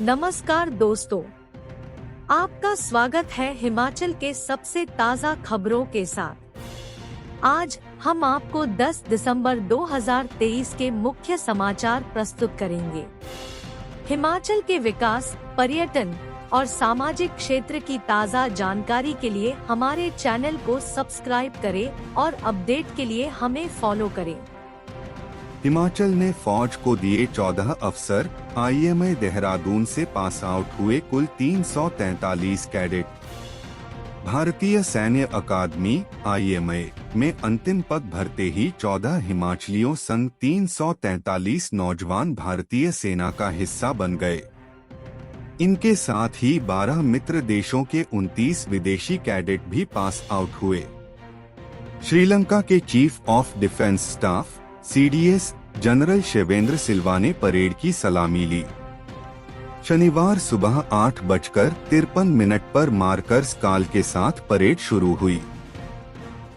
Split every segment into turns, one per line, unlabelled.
नमस्कार दोस्तों, आपका स्वागत है हिमाचल के सबसे ताज़ा खबरों के साथ। आज हम आपको 10 दिसंबर 2023 के मुख्य समाचार प्रस्तुत करेंगे। हिमाचल के विकास, पर्यटन और सामाजिक क्षेत्र की ताज़ा जानकारी के लिए हमारे चैनल को सब्सक्राइब करें और अपडेट के लिए हमें फॉलो करें।
हिमाचल ने फौज को दिए 14 अफसर। आईएमए देहरादून से पास आउट हुए कुल 343 कैडेट। भारतीय सैन्य अकादमी आईएमए में अंतिम पद भरते ही 14 हिमाचलियों संग 343 नौजवान भारतीय सेना का हिस्सा बन गए। इनके साथ ही 12 मित्र देशों के 29 विदेशी कैडेट भी पास आउट हुए। श्रीलंका के chief of defence staff CDS general Shavendra Silva ने परेड की सलामी ली। शनिवार सुबह 8:53 पर मार्कर्स काल के साथ परेड शुरू हुई।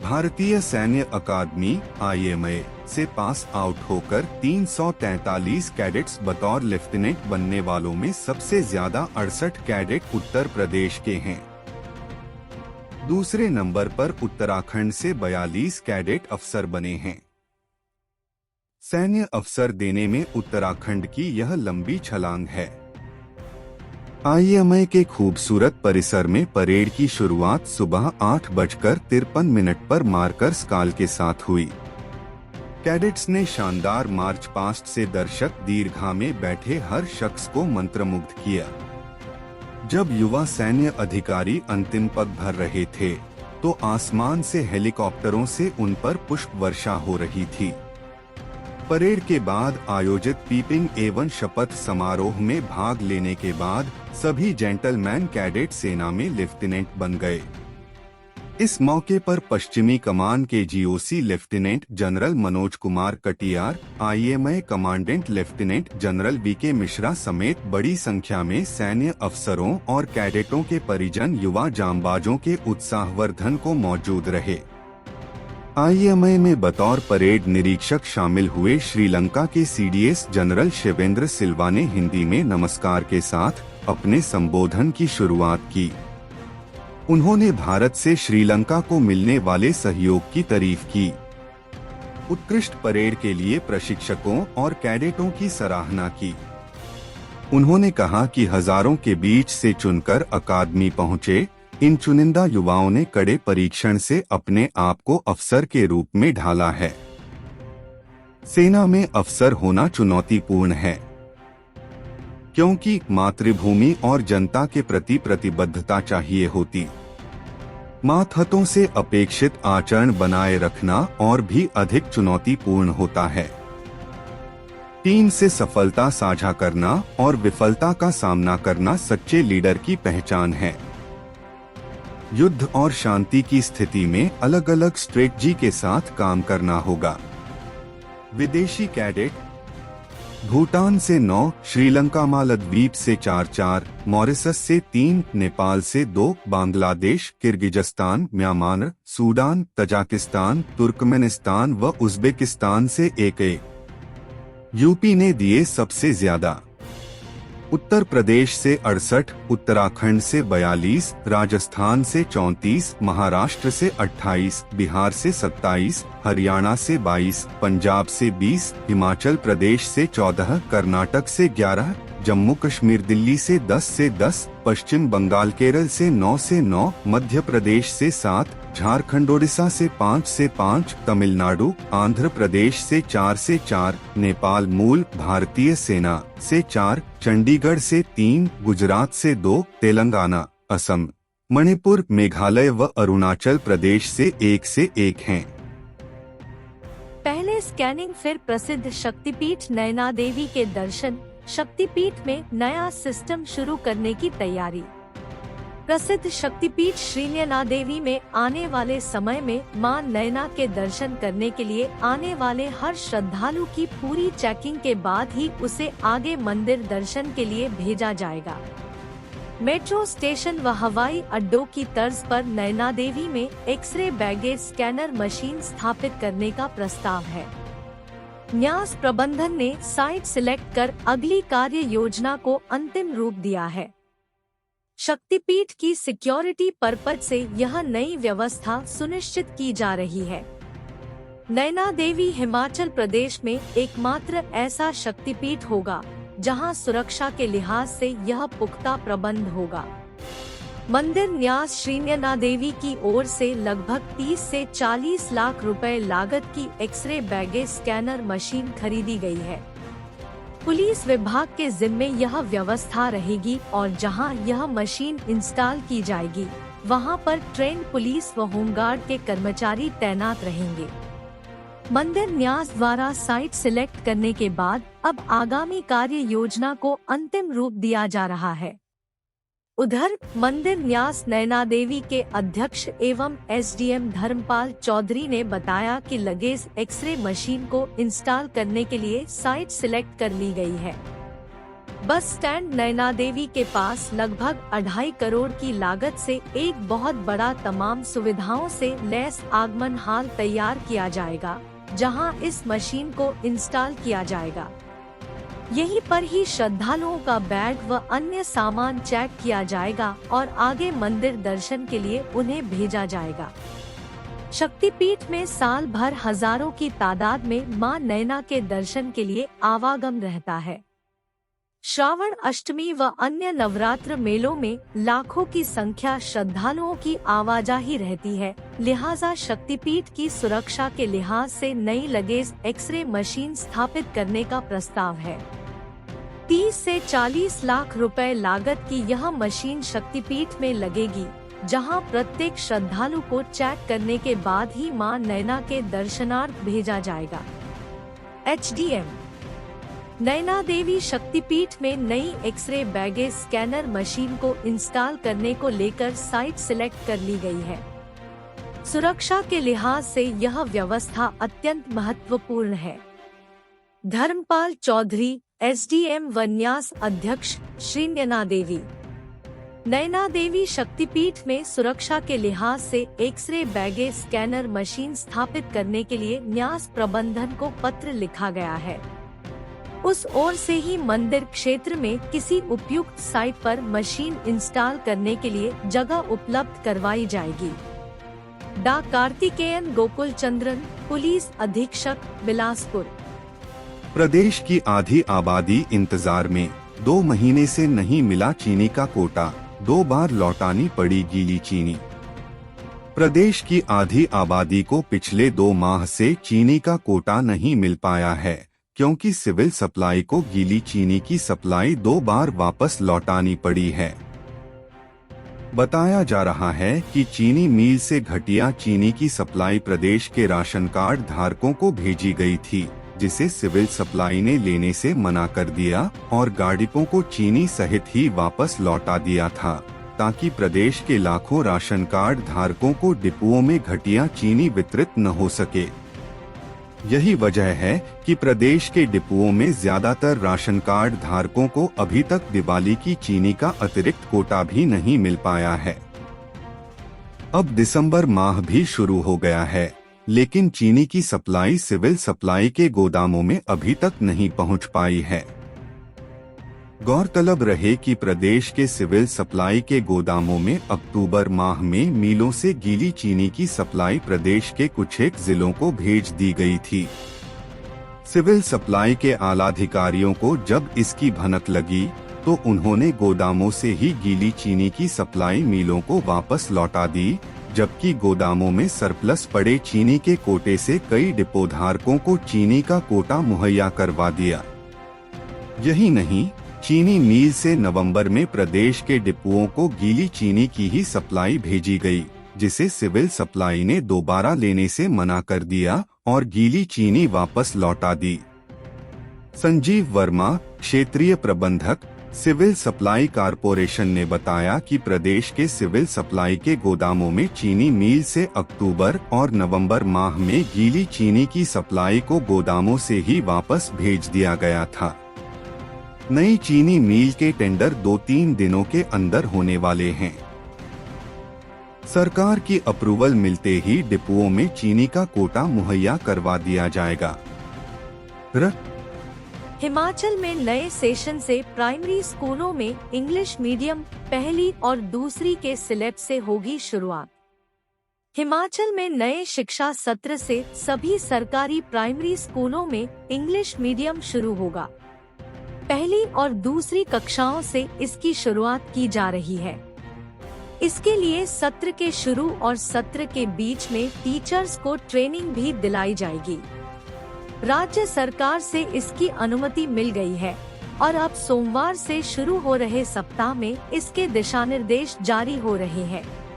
भारतीय सैन्य अकादमी आईएमए से पास आउट होकर 343 कैडेट्स बतौर लेफ्टिनेंट बनने वालों में सबसे ज्यादा 68 कैडेट उत्तर प्रदेश के हैं। दूसरे नंबर पर उत्तराखंड से 42 कैडेट अफसर बने हैं। सैन्य अफसर देने में उत्तराखंड की यह लंबी छलांग है। आईएमए के खूबसूरत परिसर में परेड की शुरुआत सुबह 8:53 पर मार्कर्स काल के साथ हुई। कैडेट्स ने शानदार मार्च पास्ट से दर्शक दीर्घा में बैठे हर शख्स को मंत्रमुग्ध किया। जब युवा सैन्य अधिकारी अंतिम पद भर रहे थे, तो आसमान से हेलीकॉप्टरों से उन पर पुष्प वर्षा हो रही थी। परेड के बाद आयोजित पीपिंग एवं शपथ समारोह में भाग लेने के बाद सभी जेंटलमैन कैडेट सेना में लेफ्टिनेंट बन गए। इस मौके पर पश्चिमी कमान के GOC lieutenant general Manoj Kumar Katiyar, IMA commandant lieutenant general VK Mishra समेत बड़ी संख्या में सैन्य अफसरों और कैडेटों के परिजन युवा जांबाजों के उत्साहवर्धन को मौजूद रहे। आईएमए में बतौर परेड निरीक्षक शामिल हुए श्रीलंका के सीडीएस जनरल शिवेंद्र सिल्वा ने हिंदी में नमस्कार के साथ अपने संबोधन की शुरुआत की। उन्होंने भारत से श्रीलंका को मिलने वाले सहयोग की तारीफ की। उत्कृष्ट परेड के लिए प्रशिक्षकों और कैडेटों की सराहना की। उन्होंने कहा कि हजारों के बीच से चुनकर अकादमी पहुंचे इन चुनिंदा युवाओं ने कड़े परीक्षण से अपने आप को अफसर के रूप में ढाला है। सेना में अफसर होना चुनौतीपूर्ण है, क्योंकि मातृभूमि और जनता के प्रति प्रतिबद्धता चाहिए होती। मातहतों से अपेक्षित आचरण बनाए रखना और भी अधिक चुनौतीपूर्ण होता है। टीम से सफलता साझा करना और विफलता का सामना करना सच्चे लीडर की पहचान है। युद्ध और शांति की स्थिति में अलग अलग स्ट्रेटजी के साथ काम करना होगा। विदेशी कैडेट भूटान से 9, श्रीलंका मालदीव से 4, मॉरिशस से 3, नेपाल से 2, Bangladesh, Kyrgyzstan, Myanmar, Sudan, Tajikistan, Turkmenistan व उज्बेकिस्तान से 1। यूपी ने दिए सबसे ज्यादा। उत्तर प्रदेश से 68, उत्तराखंड से 42, राजस्थान से 34, महाराष्ट्र से 28, बिहार से 27, हरियाणा से 22, पंजाब से 20, हिमाचल प्रदेश से 14, कर्नाटक से 11, जम्मू कश्मीर दिल्ली से 10, पश्चिम बंगाल केरल से 9, मध्य प्रदेश से 7, झारखंड ओडिशा से 5, तमिलनाडु आंध्र प्रदेश से 4, नेपाल मूल भारतीय सेना से 4, चंडीगढ़ से 3, गुजरात से 2, तेलंगाना, असम, मणिपुर, मेघालय व अरुणाचल प्रदेश से 1 हैं।
पहले स्कैनिंग फिर प्रसिद्ध शक्तिपीठ नयना देवी के दर्शन। शक्तिपीठ में नया सिस्टम शुरू करने की तैयारी। प्रसिद्ध शक्तिपीठ श्री नयना देवी में आने वाले समय में मां नयना के दर्शन करने के लिए आने वाले हर श्रद्धालु की पूरी चेकिंग के बाद ही उसे आगे मंदिर दर्शन के लिए भेजा जाएगा। मेट्रो स्टेशन व हवाई अड्डों की तर्ज पर नयना देवी में एक्सरे बैगेज स्कैनर मशीन स्थापित करने का प्रस्ताव है। न्यास प्रबंधन ने साइट सिलेक्ट कर अगली कार्य योजना को अंतिम रूप दिया है। शक्तिपीठ की सिक्योरिटी पर्पज से यह नई व्यवस्था सुनिश्चित की जा रही है। नैना देवी हिमाचल प्रदेश में एकमात्र ऐसा शक्तिपीठ होगा जहां सुरक्षा के लिहाज से यह पुख्ता प्रबंध होगा। मंदिर न्यास श्री नैना देवी की ओर से लगभग 30 से 40 लाख रुपए लागत की एक्सरे बैगेज स्कैनर मशीन खरीदी गई है। पुलिस विभाग के जिम्मे यह व्यवस्था रहेगी और जहां यह मशीन इंस्टॉल की जाएगी वहां पर ट्रेंड पुलिस व होमगार्ड के कर्मचारी तैनात रहेंगे। मंदिर न्यास द्वारा साइट सिलेक्ट करने के बाद अब आगामी कार्य योजना को अंतिम रूप दिया जा रहा है। उधर मंदिर न्यास नैना देवी के अध्यक्ष एवं एसडीएम धर्मपाल चौधरी ने बताया कि लगेज एक्सरे मशीन को इंस्टॉल करने के लिए साइट सिलेक्ट कर ली गई है। बस स्टैंड नैना देवी के पास लगभग 2.5 करोड़ की लागत से एक बहुत बड़ा तमाम सुविधाओं से लैस आगमन हॉल तैयार किया जाएगा, जहां इस मशीन को इंस्टॉल किया जाएगा। यहीं पर ही श्रद्धालुओं का बैग व अन्य सामान चेक किया जाएगा और आगे मंदिर दर्शन के लिए उन्हें भेजा जाएगा। शक्तिपीठ में साल भर हजारों की तादाद में मां नैना के दर्शन के लिए आवागम रहता है। श्रावण अष्टमी व अन्य नवरात्र मेलों में लाखों की संख्या श्रद्धालुओं की आवाजाही रहती है, लिहाजा शक्तिपीठ की सुरक्षा के लिहाज से नई लगेज एक्सरे मशीन स्थापित करने का प्रस्ताव है। 30 से 40 लाख रुपए लागत की यह मशीन शक्तिपीठ में लगेगी, जहां प्रत्येक श्रद्धालु को चेक करने के बाद ही मां नैना के दर्शनार्थ भेजा जाएगा। एचडीएम नैना देवी शक्तिपीठ में नई एक्सरे बैगेज स्कैनर मशीन को इंस्टॉल करने को लेकर साइट सिलेक्ट कर ली गई है। सुरक्षा के लिहाज से यह व्यवस्था अत्यंत महत्वपूर्ण है। धर्मपाल चौधरी एसडीएम व न्यास अध्यक्ष श्री नैना देवी नैना देवी शक्तिपीठ में सुरक्षा के लिहाज से एक्सरे बैगेज स्कैनर मशीन स्थापित करने के लिए न्यास प्रबंधन को पत्र लिखा गया है। उस ओर से ही मंदिर क्षेत्र में किसी उपयुक्त साइट पर मशीन इंस्टॉल करने के लिए जगह उपलब्ध करवाई जाएगी। डा कार्तिकेयन गोकुल चंद्रन, पुलिस अधीक्षक, बिलासपुर।
प्रदेश की आधी आबादी इंतजार में, 2 महीने से नहीं मिला चीनी का कोटा, 2 बार लौटानी पड़ी गीली चीनी। प्रदेश की आधी आबादी को पिछले 2 माह से चीनी का कोटा नहीं मिल पाया है, क्योंकि सिविल सप्लाई को गीली चीनी की सप्लाई 2 बार वापस लौटानी पड़ी है। बताया जा रहा है कि चीनी मिल से घटिया चीनी की सप्लाई प्रदेश के राशन कार्ड धारकों को भेजी गई थी, जिसे सिविल सप्लाई ने लेने से मना कर दिया और गाड़ियों को चीनी सहित ही वापस लौटा दिया था, ताकि प्रदेश के लाखों राशन कार्ड धारकों को डिपुओं में घटिया चीनी वितरित न हो सके। यही वजह है कि प्रदेश के डिपुओं में ज्यादातर राशन कार्ड धारकों को अभी तक दिवाली की चीनी का अतिरिक्त कोटा भी नहीं मिल पाया है। अब दिसंबर माह भी शुरू हो गया है, लेकिन चीनी की सप्लाई सिविल सप्लाई के गोदामों में अभी तक नहीं पहुंच पाई है। गौरतलब रहे कि प्रदेश के सिविल सप्लाई के गोदामों में अक्टूबर माह में मिलों से गीली चीनी की सप्लाई प्रदेश के कुछ एक जिलों को भेज दी गई थी। सिविल सप्लाई के आलाधिकारियों को जब इसकी भनक लगी तो उन्होंने गोदामों से ही गीली चीनी की सप्लाई मिलों को वापस लौटा दी, जबकि गोदामों में सरप्लस पड़े चीनी के कोटे से कई डिपो धारकों को चीनी का कोटा मुहैया करवा दिया। यही नहीं, चीनी मिल से नवंबर में प्रदेश के डिपुओं को गीली चीनी की ही सप्लाई भेजी गई, जिसे सिविल सप्लाई ने दोबारा लेने से मना कर दिया और गीली चीनी वापस लौटा दी। संजीव वर्मा, क्षेत्रीय प्रबंधक, सिविल सप्लाई कारपोरेशन ने बताया कि प्रदेश के सिविल सप्लाई के गोदामों में चीनी मिल से अक्टूबर और नवंबर माह में गीली चीनी की सप्लाई को गोदामों से ही वापस भेज दिया गया था। नई चीनी मिल के टेंडर 2-3 दिनों के अंदर होने वाले हैं। सरकार की अप्रूवल मिलते ही डिपुओं में चीनी का कोटा मुहैया करवा दिया जाएगा।
हिमाचल में नए सेशन से प्राइमरी स्कूलों में इंग्लिश मीडियम पहली और दूसरी के सिलेबस से होगी शुरुआत। हिमाचल में नए शिक्षा सत्र से सभी सरकारी प्राइमरी स्कूलों में इंग्लिश मीडियम शुरू होगा। पहली और दूसरी कक्षाओं से इसकी शुरुआत की जा रही है। इसके लिए सत्र के शुरू और सत्र के बीच में टीचर्स को ट्रेनिंग भी दिलाई जाएगी। राज्य सरकार से इसकी अनुमति मिल गई है और अब सोमवार से शुरू हो रहे सप्ताह में इसके दिशानिर्देश जारी हो रहे हैं।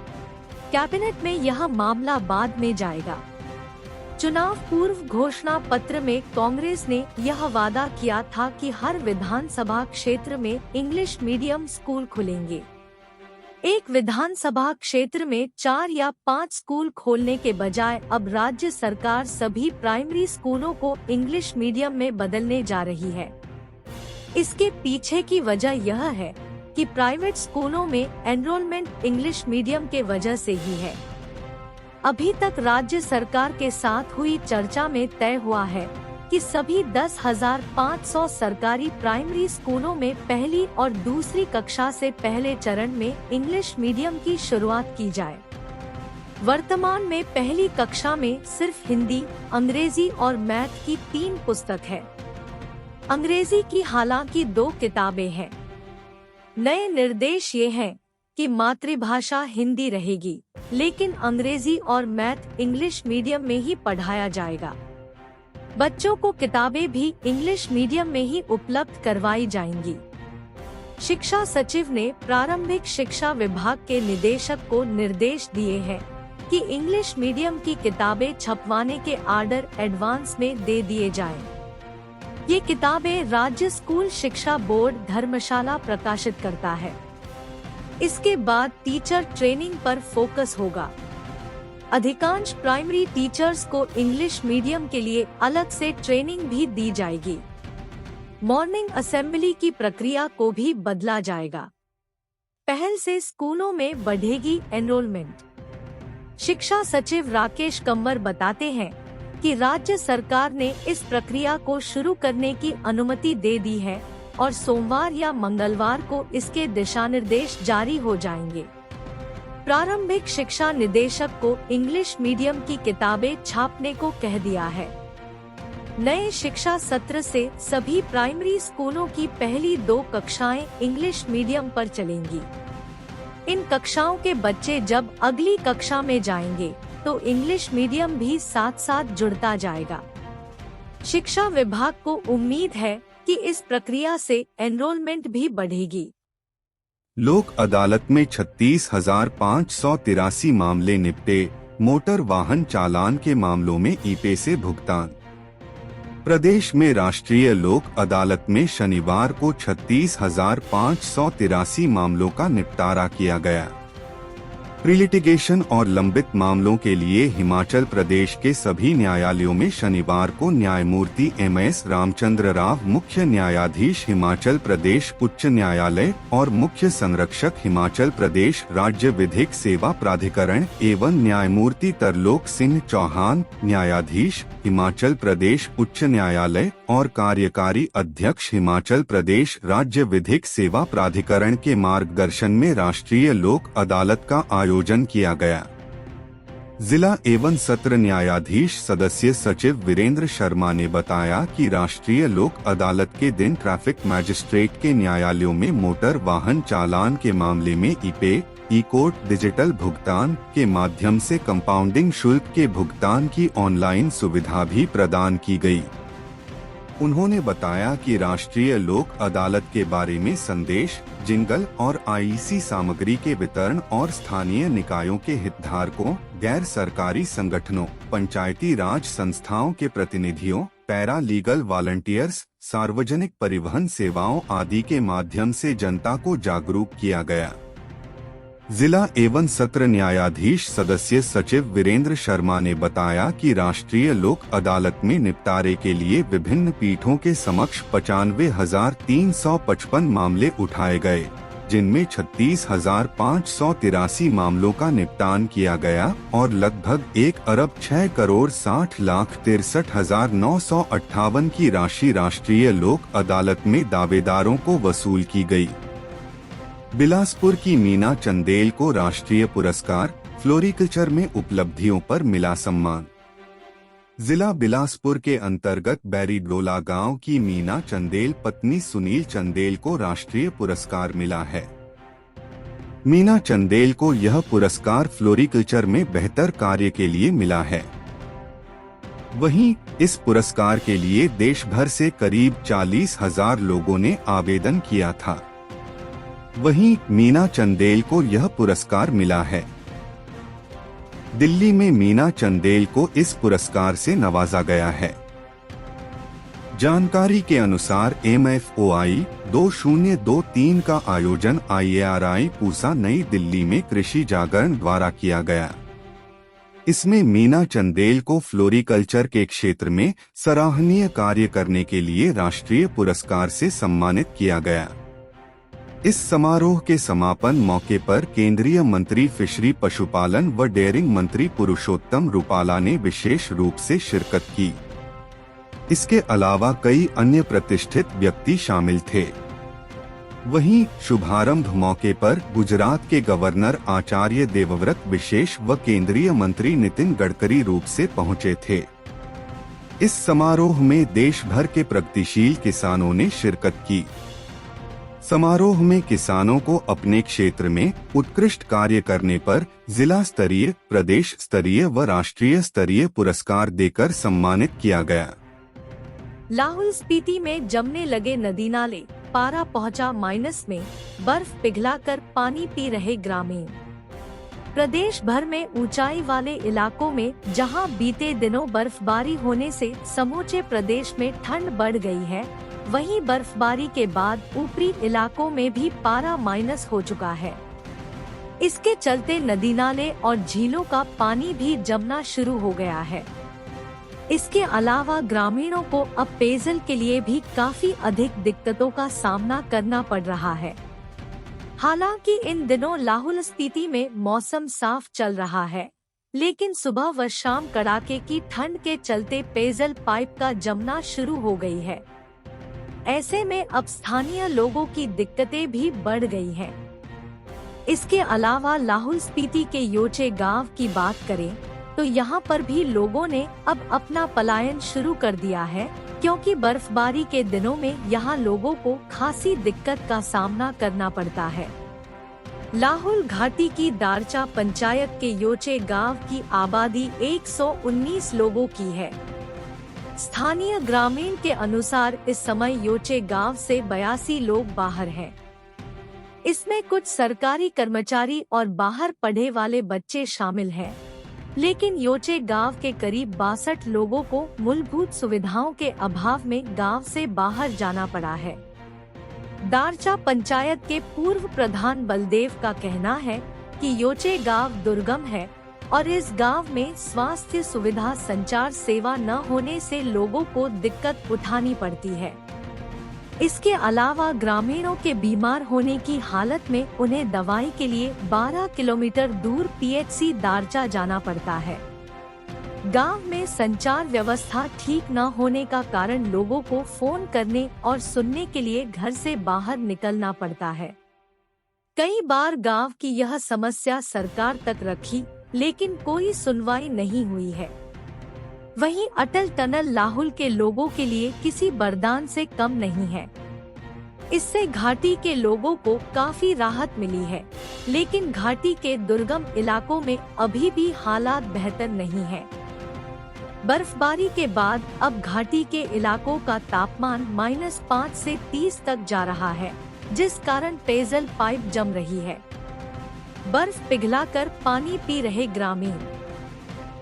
कैबिनेट में यह मामला बाद में जाएगा। चुनाव पूर्व घोषणा पत्र में कांग्रेस ने यह वादा किया था कि हर विधानसभा क्षेत्र में इंग्लिश मीडियम स्कूल खुलेंगे। एक विधानसभा क्षेत्र में 4 या 5 स्कूल खोलने के बजाय अब राज्य सरकार सभी प्राइमरी स्कूलों को इंग्लिश मीडियम में बदलने जा रही है। इसके पीछे की वजह यह है कि प्राइवेट स्कूलों में एनरोलमेंट इंग्लिश मीडियम के वजह से ही है। अभी तक राज्य सरकार के साथ हुई चर्चा में तय हुआ है कि सभी 10,500 सरकारी प्राइमरी स्कूलों में पहली और दूसरी कक्षा से पहले चरण में इंग्लिश मीडियम की शुरुआत की जाए। वर्तमान में पहली कक्षा में सिर्फ हिंदी, अंग्रेजी और मैथ की 3 पुस्तक है। अंग्रेजी की हालांकि 2 किताबें हैं। नए निर्देश ये हैं कि मातृभाषा हिंदी रहेगी, लेकिन अंग्रेजी और मैथ इंग्लिश मीडियम में ही पढ़ाया जाएगा। बच्चों को किताबें भी इंग्लिश मीडियम में ही उपलब्ध करवाई जाएंगी। शिक्षा सचिव ने प्रारंभिक शिक्षा विभाग के निदेशक को निर्देश दिए हैं कि इंग्लिश मीडियम की किताबें छपवाने के आर्डर एडवांस में दे दिए जाएं। ये किताबें राज्य स्कूल शिक्षा बोर्ड धर्मशाला प्रकाशित करता है। इसके बाद टीचर ट्रेनिंग पर फोकस होगा। अधिकांश प्राइमरी टीचर्स को इंग्लिश मीडियम के लिए अलग से ट्रेनिंग भी दी जाएगी। मॉर्निंग असेंबली की प्रक्रिया को भी बदला जाएगा। पहल से स्कूलों में बढ़ेगी एनरोलमेंट। शिक्षा सचिव राकेश कंवर बताते हैं कि राज्य सरकार ने इस प्रक्रिया को शुरू करने की अनुमति दे दी है और सोमवार या मंगलवार को इसके दिशानिर्देश जारी हो जाएंगे। प्रारंभिक शिक्षा निदेशक को इंग्लिश मीडियम की किताबें छापने को कह दिया है। नए शिक्षा सत्र से सभी प्राइमरी स्कूलों की पहली 2 कक्षाएं इंग्लिश मीडियम पर चलेंगी। इन कक्षाओं के बच्चे जब अगली कक्षा में जाएंगे तो इंग्लिश मीडियम भी साथ साथ जुड़ता जाएगा। शिक्षा विभाग को उम्मीद है कि इस प्रक्रिया से एनरोलमेंट भी बढ़ेगी।
लोक अदालत में 36,583 मामले निपटे। मोटर वाहन चालान के मामलों में ई-पे से भुगतान। प्रदेश में राष्ट्रीय लोक अदालत में शनिवार को 36,583 मामलों का निपटारा किया गया। प्रीलिटिगेशन और लंबित मामलों के लिए हिमाचल प्रदेश के सभी न्यायालयों में शनिवार को न्यायमूर्ति एम.एस. रामचंद्र राव, मुख्य न्यायाधीश हिमाचल प्रदेश उच्च न्यायालय और मुख्य संरक्षक हिमाचल प्रदेश राज्य विधिक सेवा प्राधिकरण एवं न्यायमूर्ति तरलोक सिंह चौहान, न्यायाधीश हिमाचल प्रदेश उच्च न्यायालय और कार्यकारी अध्यक्ष हिमाचल प्रदेश राज्य विधिक सेवा प्राधिकरण के मार्गदर्शन में राष्ट्रीय लोक अदालत का आयोजन किया गया। जिला एवं सत्र न्यायाधीश सदस्य सचिव वीरेंद्र शर्मा ने बताया कि राष्ट्रीय लोक अदालत के दिन ट्रैफिक मैजिस्ट्रेट के न्यायालयों में मोटर वाहन चालान के मामले में ई-पे, ई-कोर्ट डिजिटल भुगतान के माध्यम से कंपाउंडिंग शुल्क के भुगतान की ऑनलाइन सुविधा भी प्रदान की गई। उन्होंने बताया कि राष्ट्रीय लोक अदालत के बारे में संदेश, जिंगल और आईसी सामग्री के वितरण और स्थानीय निकायों के हितधारकों, गैर सरकारी संगठनों, पंचायती राज संस्थाओं के प्रतिनिधियों, पैरा लीगल वॉलंटियर्स, सार्वजनिक परिवहन सेवाओं आदि के माध्यम से जनता को जागरूक किया गया। जिला एवं सत्र न्यायाधीश सदस्य सचिव वीरेंद्र शर्मा ने बताया कि राष्ट्रीय लोक अदालत में निपटारे के लिए विभिन्न पीठों के समक्ष 95,355 मामले उठाए गए। जिनमें 36,583 मामलों का निपटान किया गया और लगभग 1,06,60,63,958 की राशि राष्ट्रीय लोक अदालत में दावेदारों को वसूल की गई। बिलासपुर की मीना चंदेल को राष्ट्रीय पुरस्कार फ्लोरिकल्चर में उपलब्धियों पर मिला सम्मान। जिला बिलासपुर के अंतर्गत बैरीडोला गांव की मीना चंदेल पत्नी सुनील चंदेल को राष्ट्रीय पुरस्कार मिला है। मीना चंदेल को यह पुरस्कार फ्लोरिकल्चर में बेहतर कार्य के लिए मिला है। वहीं इस पुरस्कार के लिए देश भर से करीब 40,000 लोगों ने आवेदन किया था। वहीं मीना चंदेल को यह पुरस्कार मिला है। दिल्ली में मीना चंदेल को इस पुरस्कार से नवाजा गया है। जानकारी के अनुसार MFOI 2023 का आयोजन IARI पूसा नई दिल्ली में कृषि जागरण द्वारा किया गया। इसमें मीना चंदेल को फ्लोरिकल्चर के क्षेत्र में सराहनीय कार्य करने के लिए राष्ट्रीय पुरस्कार से सम्मानित किया गया। इस समारोह के समापन मौके पर केंद्रीय मंत्री फिशरी पशुपालन व डेयरिंग मंत्री पुरुषोत्तम रूपाला ने विशेष रूप से शिरकत की। इसके अलावा कई अन्य प्रतिष्ठित व्यक्ति शामिल थे। वहीं शुभारंभ मौके पर गुजरात के गवर्नर आचार्य देवव्रत विशेष व केंद्रीय मंत्री नितिन गडकरी रूप से पहुंचे थे। इस समारोह में देश भर के प्रगतिशील किसानों ने शिरकत की। समारोह में किसानों को अपने क्षेत्र में उत्कृष्ट कार्य करने पर जिला स्तरीय, प्रदेश स्तरीय व राष्ट्रीय स्तरीय पुरस्कार देकर सम्मानित किया गया।
लाहौल स्पीति में जमने लगे नदी नाले, पारा पहुंचा माइनस में, बर्फ पिघलाकर पानी पी रहे ग्रामीण। प्रदेश भर में ऊंचाई वाले इलाकों में जहां बीते दिनों बर्फबारी होने से समूचे प्रदेश में ठंड बढ़ गई है, वहीं बर्फबारी के बाद ऊपरी इलाकों में भी पारा माइनस हो चुका है। इसके चलते नदी नाले और झीलों का पानी भी जमना शुरू हो गया है। इसके अलावा ग्रामीणों को अब पेयजल के लिए भी काफी अधिक दिक्कतों का सामना करना पड़ रहा है। हालांकि इन दिनों लाहौल स्पीति में मौसम साफ चल रहा है, लेकिन सुबह व शाम कड़ाके की ठंड के चलते पेयजल पाइप का जमना शुरू हो गई है। ऐसे में अब स्थानीय लोगों की दिक्कतें भी बढ़ गई हैं। इसके अलावा लाहौल स्पीति के योचे गांव की बात करें तो यहाँ पर भी लोगों ने अब अपना पलायन शुरू कर दिया है, क्योंकि बर्फबारी के दिनों में यहाँ लोगों को खासी दिक्कत का सामना करना पड़ता है। लाहौल घाटी की दारचा पंचायत के योचे गांव की आबादी 119 लोगों की है। स्थानीय ग्रामीण के अनुसार इस समय योचे गांव से 82 लोग बाहर हैं। इसमें कुछ सरकारी कर्मचारी और बाहर पढ़े वाले बच्चे शामिल हैं, लेकिन योचे गांव के करीब 62 लोगों को मूलभूत सुविधाओं के अभाव में गांव से बाहर जाना पड़ा है। दारचा पंचायत के पूर्व प्रधान बलदेव का कहना है कि योचे गांव दुर्गम है और इस गांव में स्वास्थ्य सुविधा संचार सेवा न होने से लोगों को दिक्कत उठानी पड़ती है। इसके अलावा ग्रामीणों के बीमार होने की हालत में उन्हें दवाई के लिए 12 किलोमीटर दूर PHC दारचा जाना पड़ता है। गांव में संचार व्यवस्था ठीक न होने का कारण लोगों को फोन करने और सुनने के लिए घर से बाहर निकलना पड़ता है। कई बार गांव की यह समस्या सरकार तक रखी, लेकिन कोई सुनवाई नहीं हुई है। वहीं अटल टनल लाहौल के लोगों के लिए किसी वरदान से कम नहीं है। इससे घाटी के लोगों को काफी राहत मिली है, लेकिन घाटी के दुर्गम इलाकों में अभी भी हालात बेहतर नहीं है। बर्फबारी के बाद अब घाटी के इलाकों का तापमान -5 से 30 तक जा रहा है, जिस कारण पेयजल पाइप जम रही है। बर्फ पिघलाकर पानी पी रहे ग्रामीण।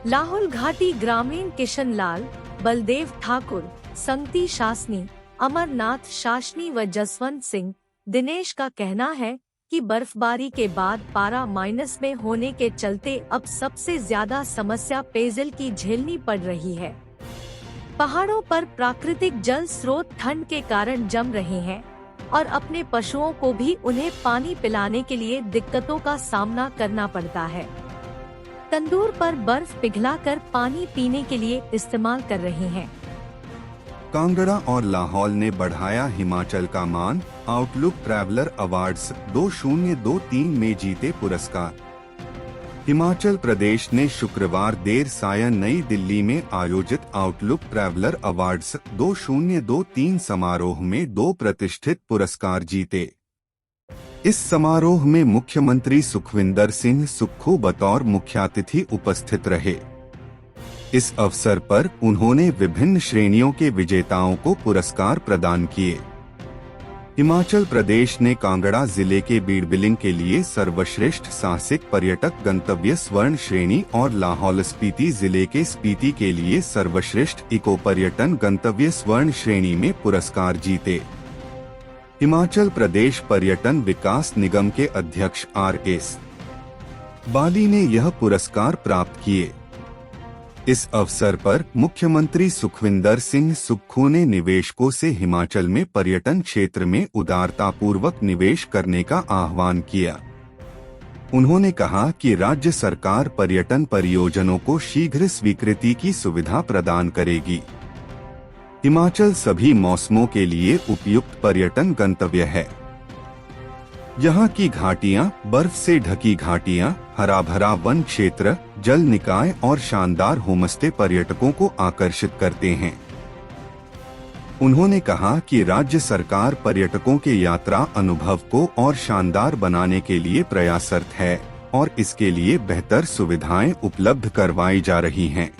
लाहौल घाटी ग्रामीण किशन लाल, बलदेव ठाकुर, संगती शासनी, अमरनाथ शासनी व जसवंत सिंह, दिनेश का कहना है कि बर्फबारी के बाद पारा माइनस में होने के चलते अब सबसे ज्यादा समस्या पेयजल की झेलनी पड़ रही है। पहाड़ों पर प्राकृतिक जल स्रोत ठंड के कारण जम रहे हैं, और अपने पशुओं को भी उन्हें पानी पिलाने के लिए दिक्कतों का सामना करना पड़ता है। तंदूर पर बर्फ पिघलाकर पानी पीने के लिए इस्तेमाल कर रहे हैं।
कांगड़ा और लाहौल ने बढ़ाया हिमाचल का मान, आउटलुक ट्रैवलर अवार्ड्स 2023 में जीते पुरस्कार। हिमाचल प्रदेश ने शुक्रवार देर सायं नई दिल्ली में आयोजित आउटलुक ट्रैवलर अवार्ड्स 2023 समारोह में 2 प्रतिष्ठित पुरस्कार जीते। इस समारोह में मुख्यमंत्री सुखविंदर सिंह सुक्खू बतौर मुख्यातिथि उपस्थित रहे। इस अवसर पर उन्होंने विभिन्न श्रेणियों के विजेताओं को पुरस्कार प्रदान किए। हिमाचल प्रदेश ने कांगड़ा जिले के बीड़बिलिंग के लिए सर्वश्रेष्ठ साहसिक पर्यटक गंतव्य स्वर्ण श्रेणी और लाहौल स्पीति जिले के स्पीति के लिए सर्वश्रेष्ठ इको पर्यटन गंतव्य स्वर्ण श्रेणी में पुरस्कार जीते। हिमाचल प्रदेश पर्यटन विकास निगम के अध्यक्ष आर.एस. बाली ने यह पुरस्कार प्राप्त किए। इस अवसर पर मुख्यमंत्री सुखविंदर सिंह सुक्खू ने निवेशकों से हिमाचल में पर्यटन क्षेत्र में उदारतापूर्वक निवेश करने का आह्वान किया। उन्होंने कहा कि राज्य सरकार पर्यटन परियोजनाओं को शीघ्र स्वीकृति की सुविधा प्रदान करेगी। हिमाचल सभी मौसमों के लिए उपयुक्त पर्यटन गंतव्य है। यहाँ की घाटियाँ, बर्फ से ढकी घाटियाँ, हरा भरा वन क्षेत्र, जल निकाय और शानदार होमस्टे पर्यटकों को आकर्षित करते हैं। उन्होंने कहा कि राज्य सरकार पर्यटकों के यात्रा अनुभव को और शानदार बनाने के लिए प्रयासरत है और इसके लिए बेहतर सुविधाएं उपलब्ध करवाई जा रही हैं।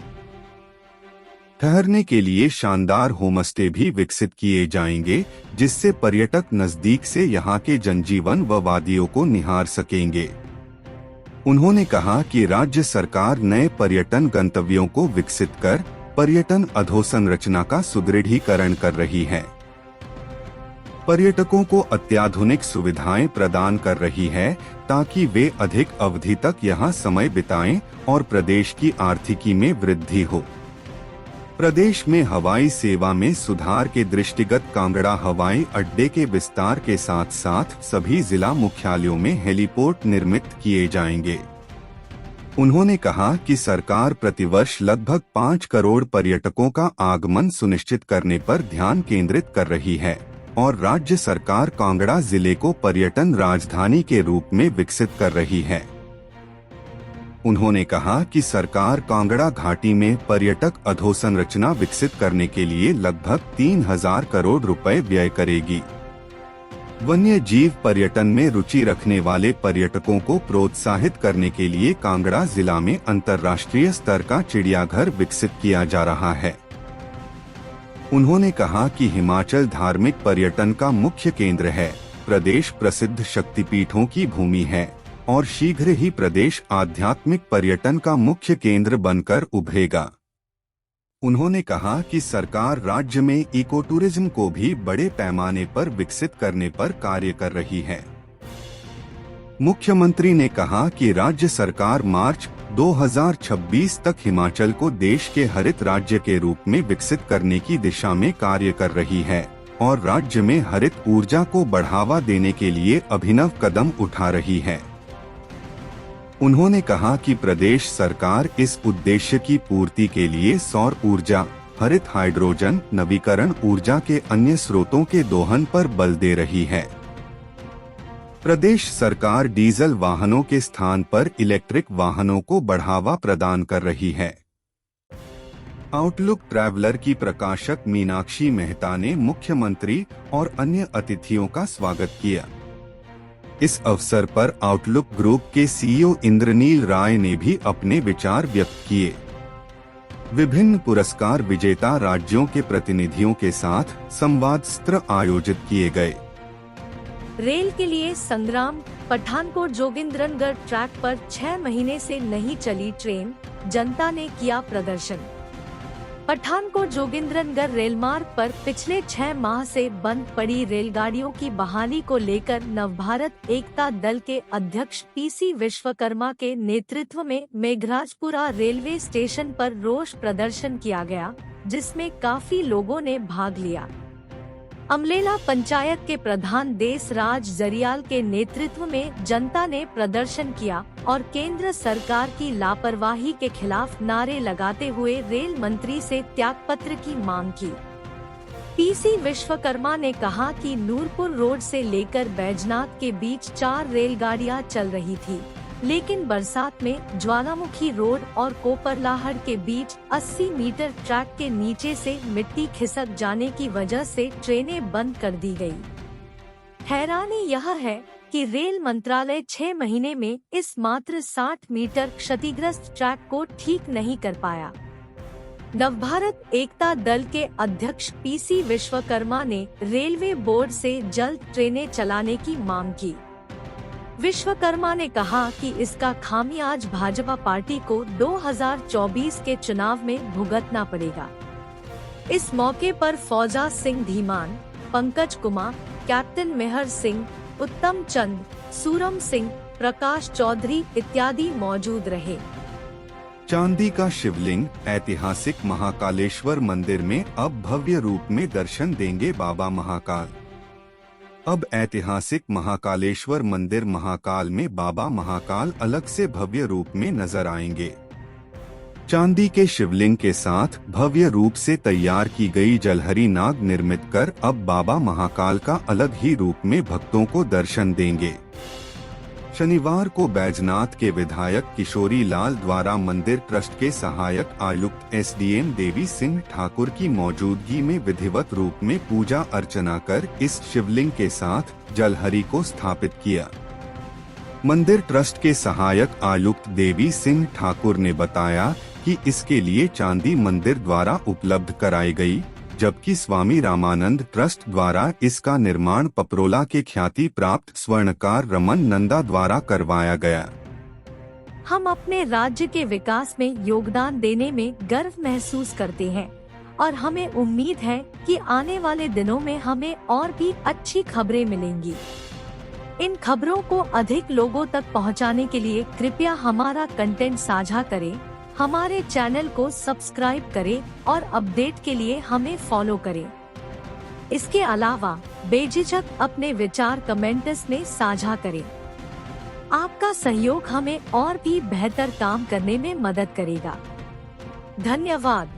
ठहरने के लिए शानदार होमस्टे भी विकसित किए जाएंगे, जिससे पर्यटक नजदीक से यहां के जनजीवन व वादियों को निहार सकेंगे। उन्होंने कहा कि राज्य सरकार नए पर्यटन गंतव्यों को विकसित कर पर्यटन अधोसंरचना का सुदृढ़ीकरण कर रही है। पर्यटकों को अत्याधुनिक सुविधाएं प्रदान कर रही है ताकि वे अधिक अवधि तक यहां समय बिताएं और प्रदेश की आर्थिकी में वृद्धि हो। प्रदेश में हवाई सेवा में सुधार के दृष्टिगत कांगड़ा हवाई अड्डे के विस्तार के साथ साथ सभी जिला मुख्यालयों में हेलीपोर्ट निर्मित किए जाएंगे। उन्होंने कहा कि सरकार प्रतिवर्ष लगभग 5 करोड़ पर्यटकों का आगमन सुनिश्चित करने पर ध्यान केंद्रित कर रही है और राज्य सरकार कांगड़ा जिले को पर्यटन राजधानी के रूप में विकसित कर रही है। उन्होंने कहा कि सरकार कांगड़ा घाटी में पर्यटक अधोसंरचना विकसित करने के लिए लगभग 3000 करोड़ रुपए व्यय करेगी। वन्य जीव पर्यटन में रुचि रखने वाले पर्यटकों को प्रोत्साहित करने के लिए कांगड़ा जिला में अंतर्राष्ट्रीय स्तर का चिड़ियाघर विकसित किया जा रहा है। उन्होंने कहा कि हिमाचल धार्मिक पर्यटन का मुख्य केंद्र है, प्रदेश प्रसिद्ध शक्तिपीठों की भूमि है और शीघ्र ही प्रदेश आध्यात्मिक पर्यटन का मुख्य केंद्र बनकर उभरेगा। उन्होंने कहा कि सरकार राज्य में इको टूरिज्म को भी बड़े पैमाने पर विकसित करने पर कार्य कर रही है। मुख्यमंत्री ने कहा कि राज्य सरकार मार्च 2026 तक हिमाचल को देश के हरित राज्य के रूप में विकसित करने की दिशा में कार्य कर रही है और राज्य में हरित ऊर्जा को बढ़ावा देने के लिए अभिनव कदम उठा रही है। उन्होंने कहा कि प्रदेश सरकार इस उद्देश्य की पूर्ति के लिए सौर ऊर्जा, हरित हाइड्रोजन, नवीकरण ऊर्जा के अन्य स्रोतों के दोहन पर बल दे रही है। प्रदेश सरकार डीजल वाहनों के स्थान पर इलेक्ट्रिक वाहनों को बढ़ावा प्रदान कर रही है। आउटलुक ट्रैवलर की प्रकाशक मीनाक्षी मेहता ने मुख्यमंत्री और अन्य अतिथियों का स्वागत किया। इस अवसर पर आउटलुक ग्रुप के सीईओ इंद्रनील राय ने भी अपने विचार व्यक्त किए। विभिन्न पुरस्कार विजेता राज्यों के प्रतिनिधियों के साथ संवाद सत्र आयोजित किए गए।
रेल के लिए संग्राम, पठानकोट जोगिंद्रनगढ़ ट्रैक पर 6 महीने से नहीं चली ट्रेन, जनता ने किया प्रदर्शन। पठानकोट जोगिंद्रनगढ़ रेलमार्ग पर पिछले 6 माह से बंद पड़ी रेलगाड़ियों की बहाली को लेकर नवभारत एकता दल के अध्यक्ष पीसी विश्वकर्मा के नेतृत्व में मेघराजपुरा रेलवे स्टेशन पर रोष प्रदर्शन किया गया, जिसमें काफी लोगों ने भाग लिया। अमलेला पंचायत के प्रधान देसराज जरियाल के नेतृत्व में जनता ने प्रदर्शन किया और केंद्र सरकार की लापरवाही के खिलाफ नारे लगाते हुए रेल मंत्री से त्यागपत्र की मांग की। पीसी विश्वकर्मा ने कहा कि नूरपुर रोड से लेकर बैजनाथ के बीच 4 रेलगाड़ियां चल रही थी, लेकिन बरसात में ज्वालामुखी रोड और कोपरलाहड़ के बीच 80 मीटर ट्रैक के नीचे से मिट्टी खिसक जाने की वजह से ट्रेनें बंद कर दी गई। हैरानी यह है कि रेल मंत्रालय 6 महीने में इस मात्र 60 मीटर क्षतिग्रस्त ट्रैक को ठीक नहीं कर पाया। नवभारत एकता दल के अध्यक्ष पीसी विश्वकर्मा ने रेलवे बोर्ड से जल्द ट्रेनें चलाने की मांग की। विश्वकर्मा ने कहा कि इसका खामियाज भाजपा पार्टी को 2024 के चुनाव में भुगतना पड़ेगा। इस मौके पर फौजा सिंह धीमान, पंकज कुमार, कैप्टन मेहर सिंह, उत्तम चंद, सूरम सिंह, प्रकाश चौधरी इत्यादि मौजूद रहे।
चांदी का शिवलिंग ऐतिहासिक महाकालेश्वर मंदिर में अब भव्य रूप में दर्शन देंगे बाबा महाकाल। अब ऐतिहासिक महाकालेश्वर मंदिर महाकाल में बाबा महाकाल अलग से भव्य रूप में नजर आएंगे। चांदी के शिवलिंग के साथ भव्य रूप से तैयार की गई जलहरी नाग निर्मित कर अब बाबा महाकाल का अलग ही रूप में भक्तों को दर्शन देंगे। शनिवार को बैजनाथ के विधायक किशोरी लाल द्वारा मंदिर ट्रस्ट के सहायक आयुक्त एसडीएम देवी सिंह ठाकुर की मौजूदगी में विधिवत रूप में पूजा अर्चना कर इस शिवलिंग के साथ जलहरी को स्थापित किया। मंदिर ट्रस्ट के सहायक आयुक्त देवी सिंह ठाकुर ने बताया कि इसके लिए चांदी मंदिर द्वारा उपलब्ध कराई गई, जबकि स्वामी रामानंद ट्रस्ट द्वारा इसका निर्माण पपरोला के ख्याति प्राप्त स्वर्णकार रमन नंदा द्वारा करवाया गया।
हम अपने राज्य के विकास में योगदान देने में गर्व महसूस करते हैं और हमें उम्मीद है कि आने वाले दिनों में हमें और भी अच्छी खबरें मिलेंगी। इन खबरों को अधिक लोगों तक पहुंचाने के लिए कृपया हमारा कंटेंट साझा करें, हमारे चैनल को सब्सक्राइब करें और अपडेट के लिए हमें फॉलो करें। इसके अलावा बेझिझक अपने विचार कमेंट्स में साझा करें। आपका सहयोग हमें और भी बेहतर काम करने में मदद करेगा। धन्यवाद।